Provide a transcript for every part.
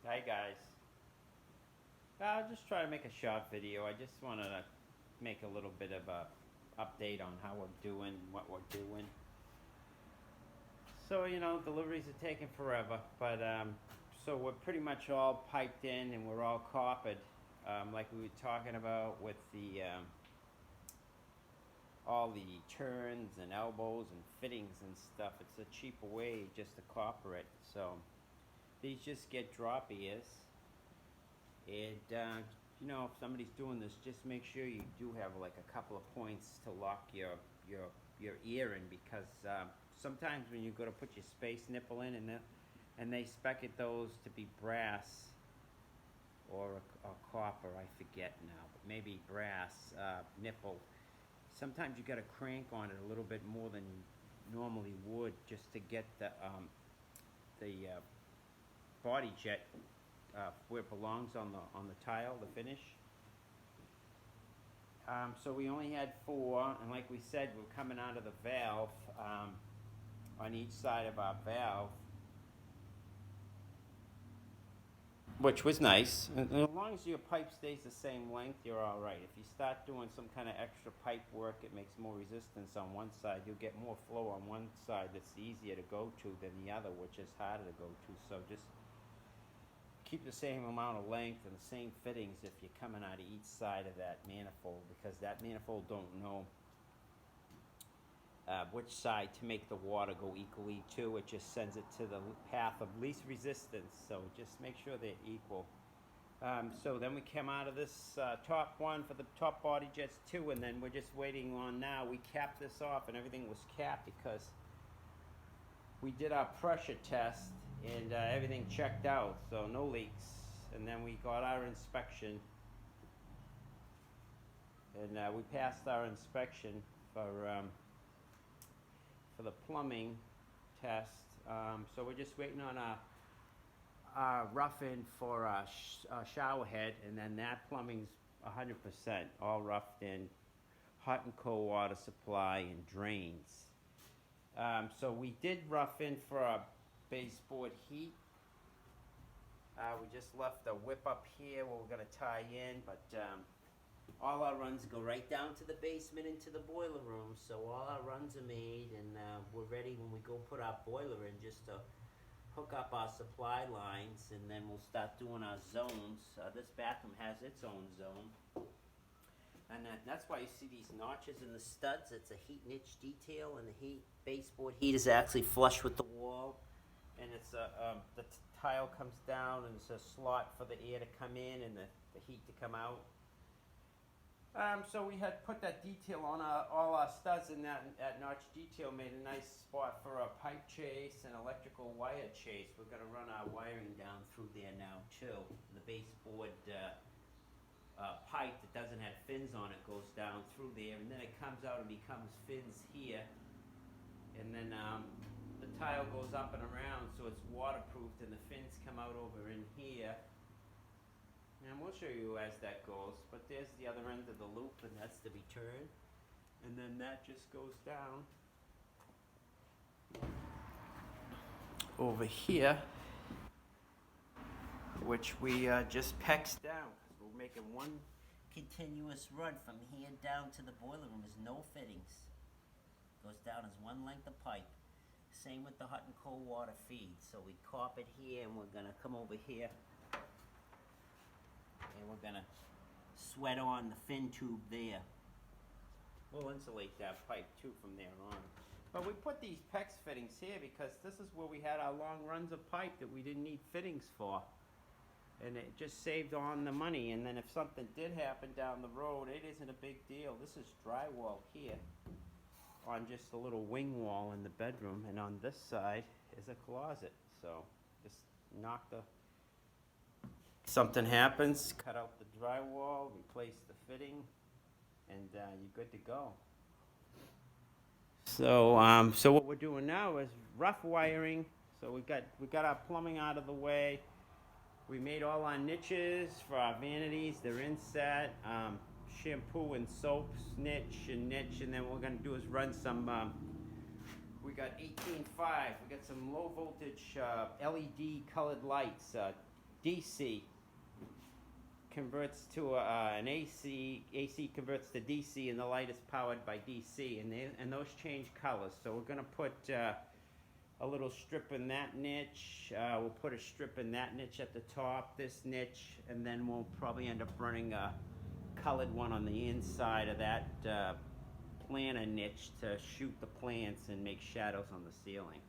Hi guys. I'll just try to make a short video. I just wanted to make a little bit of a update on how we're doing, what we're doing. So deliveries are taking forever, but so we're pretty much all piped in and we're all coppered, like we were talking about with the all the turns and elbows and fittings and stuff. It's a cheaper way just to copper it. So these just get drop ears. And if somebody's doing this, just make sure you do have like a couple of points to lock your ear in, because sometimes when you go to put your space nipple in and they spec it those to be brass or copper, I forget now, but maybe brass nipple. Sometimes you got to crank on it a little bit more than you normally would, just to get the body jet where it belongs on the tile, the finish. So we only had 4, and like we said, we're coming out of the valve on each side of our valve, which was nice. And as long as your pipe stays the same length, you're all right. If you start doing some kind of extra pipe work, it makes more resistance on one side. You'll get more flow on one side that's easier to go to than the other, which is harder to go to. So just keep the same amount of length and the same fittings if you're coming out of each side of that manifold, because that manifold don't know which side to make the water go equally to. It just sends it to the path of least resistance, so just make sure they're equal. So then we came out of this top one for the top body jets too, and then we're just waiting on now. We capped this off and everything was capped because we did our pressure test and everything checked out, so no leaks. And then we got our inspection, and we passed our inspection for the plumbing test. So we're just waiting on a rough-in for a shower head, and then that plumbing's 100% all roughed in, hot and cold water supply and drains. So we did rough in for our baseboard heat. We just left the whip up here where we're going to tie in, but all our runs go right down to the basement into the boiler room. So all our runs are made, and we're ready when we go put our boiler in, just to hook up our supply lines, and then we'll start doing our zones. This bathroom has its own zone, and that's why you see these notches in the studs. It's a heat niche detail, and the baseboard heat is actually flush with the wall, and it's the tile comes down, and it's a slot for the air to come in and the heat to come out. So we had put that detail on all our studs, and that notch detail made a nice spot for a pipe chase and electrical wire chase. We're going to run our wiring down through there now too. The baseboard pipe that doesn't have fins on it goes down through there, and then it comes out and becomes fins here, and then the tile goes up and around, so it's waterproofed, and the fins come out over in here. And we'll show you as that goes, but there's the other end of the loop, and that's the return, and then that just goes down over here, which we just pegs down, because we're making one continuous run from here down to the boiler room. There's no fittings. Goes down as one length of pipe. Same with the hot and cold water feed. So we cop it here, and we're gonna come over here, and we're gonna sweat on the fin tube there. We'll insulate that pipe too from there on. But we put these PEX fittings here because this is where we had our long runs of pipe that we didn't need fittings for. And it just saved on the money, and then if something did happen down the road, it isn't a big deal. This is drywall here on just a little wing wall in the bedroom, and on this side is a closet. So just knock the... Something happens, cut out the drywall, replace the fitting, and you're good to go. So so what we're doing now is rough wiring. So we got our plumbing out of the way. We made all our niches for our vanities. They're inset. Shampoo and soaps, niche, and then what we're gonna do is run some. We got 18.5. We got some low voltage LED colored lights. DC converts to an AC. AC converts to DC, and the light is powered by DC, and those change colors. So we're gonna put a little strip in that niche. We'll put a strip in that niche at the top, this niche, and then we'll probably end up running a colored one on the inside of that planter niche to shoot the plants and make shadows on the ceiling.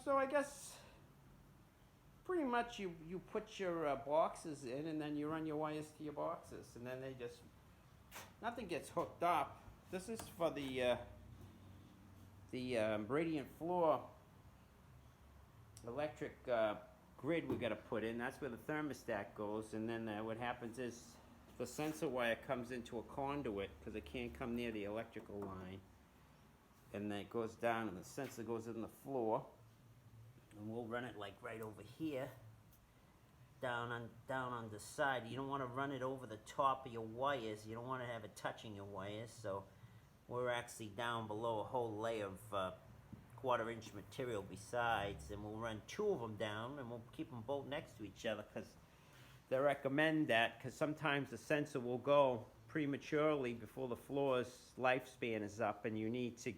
So I guess pretty much you put your boxes in, and then you run your wires to your boxes, and then they just, nothing gets hooked up. This is for the radiant floor electric grid we got to put in. That's where the thermostat goes, and then what happens is the sensor wire comes into a conduit because it can't come near the electrical line, and then it goes down, and the sensor goes in the floor, and we'll run it like right over here, down on the side. You don't want to run it over the top of your wires. You don't want to have it touching your wires, so we're actually down below a whole layer of 1/4-inch material besides, and we'll run 2 of them down, and we'll keep them both next to each other because they recommend that, because sometimes the sensor will go prematurely before the floor's lifespan is up, and you need to see,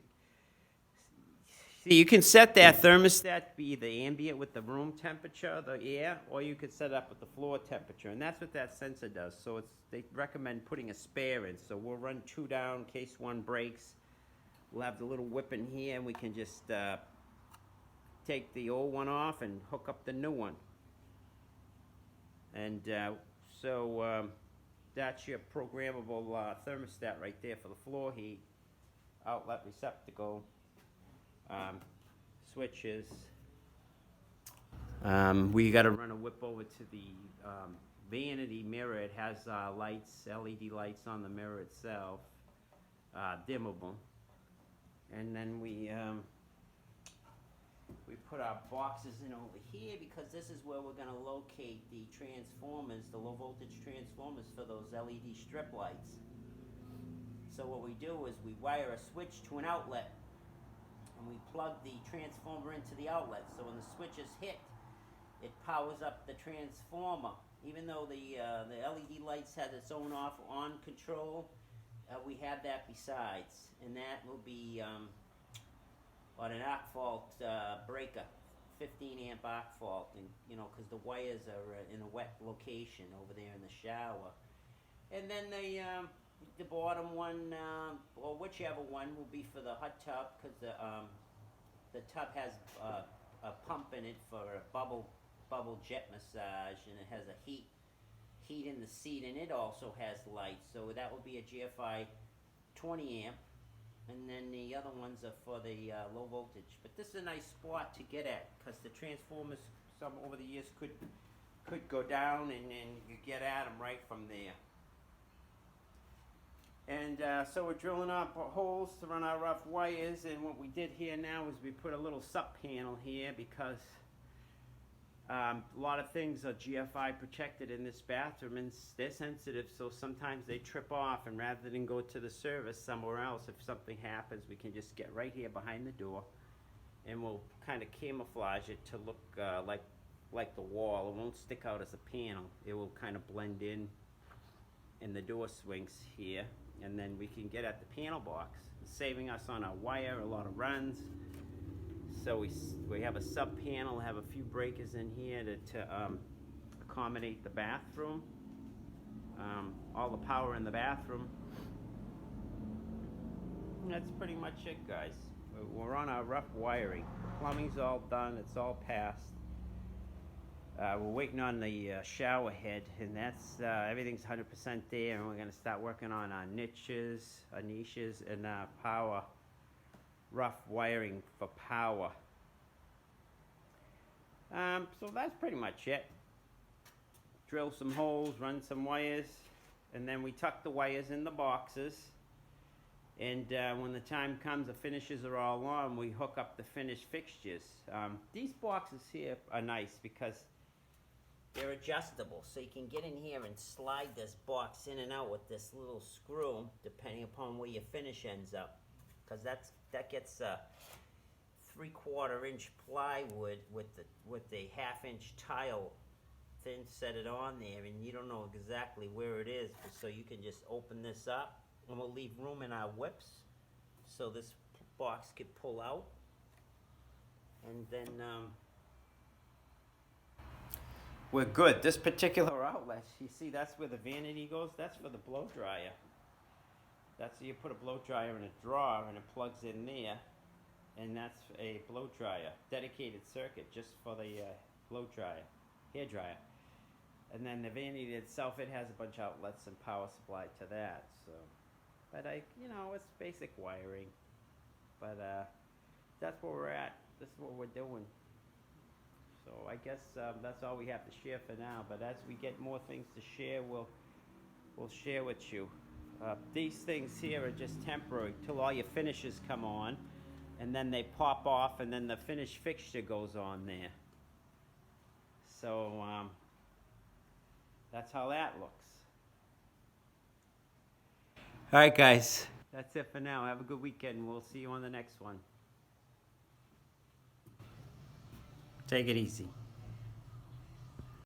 you can set that thermostat to be the ambient with the room temperature, the air, or you could set it up with the floor temperature, and that's what that sensor does. So they recommend putting a spare in. So we'll run 2 down in case one breaks. We'll have the little whip in here, and we can just take the old one off and hook up the new one. And so that's your programmable thermostat right there for the floor heat, outlet receptacle, switches. We got to run a whip over to the vanity mirror. It has lights, LED lights on the mirror itself, dimmable. And then we put our boxes in over here because this is where we're going to locate the transformers, the low voltage transformers for those LED strip lights. So what we do is we wire a switch to an outlet, and we plug the transformer into the outlet. So when the switch is hit, it powers up the transformer. Even though the LED lights has its own off-on control, we have that besides, and that will be on an arc fault breaker, 15 amp arc fault, and you know, because the wires are in a wet location over there in the shower. And then the bottom one, or whichever one, will be for the hot tub, because the tub has a pump in it for a bubble jet massage, and it has a heat in the seat, and it also has lights. So that will be a GFI 20 amp, and then the other ones are for the low voltage. But this is a nice spot to get at, because the transformers, some over the years, could go down, and you get at them right from there. And so we're drilling up holes to run our rough wires, and what we did here now is we put a little Subpanel here because a lot of things are GFI protected in this bathroom, and they're sensitive, so sometimes they trip off, and rather than go to the service somewhere else, if something happens, we can just get right here behind the door, and we'll kind of camouflage it to look like the wall. It won't stick out as a panel. It will kind of blend in the door swings here, and then we can get at the panel box, saving us on our wire a lot of runs. So we have a Subpanel, have a few breakers in here to accommodate the bathroom, all the power in the bathroom. And that's pretty much it, guys. We're on our rough wiring. The plumbing's all done, it's all passed. We're waiting on the shower head, and that's everything's 100% there, and we're going to start working on our niches, and power. Rough wiring for power. So that's pretty much it. Drill some holes, run some wires, and then we tuck the wires in the boxes. And when the time comes, the finishes are all on, we hook up the finished fixtures. These boxes here are nice because they're adjustable, so you can get in here and slide this box in and out with this little screw, depending upon where your finish ends up. Because that gets 3/4 inch plywood with a 1/2 inch tile, then set it on there, and you don't know exactly where it is, so you can just open this up, and we'll leave room in our whips so this box could pull out, and then we're good. This particular outlet, you see, that's where the vanity goes. That's for the blow dryer. That's, you put a blow dryer in a drawer and it plugs in there, and that's a blow dryer, dedicated circuit just for the blow dryer, hair dryer. And then the vanity itself, it has a bunch of outlets and power supply to that. So, but it's basic wiring. But that's where we're at. This is what we're doing. So I guess that's all we have to share for now. But as we get more things to share, we'll share with you. These things here are just temporary till all your finishes come on, and then they pop off, and then the finished fixture goes on there. So that's how that looks. All right, guys, that's it for now. Have a good weekend. We'll see you on the next one. Take it easy.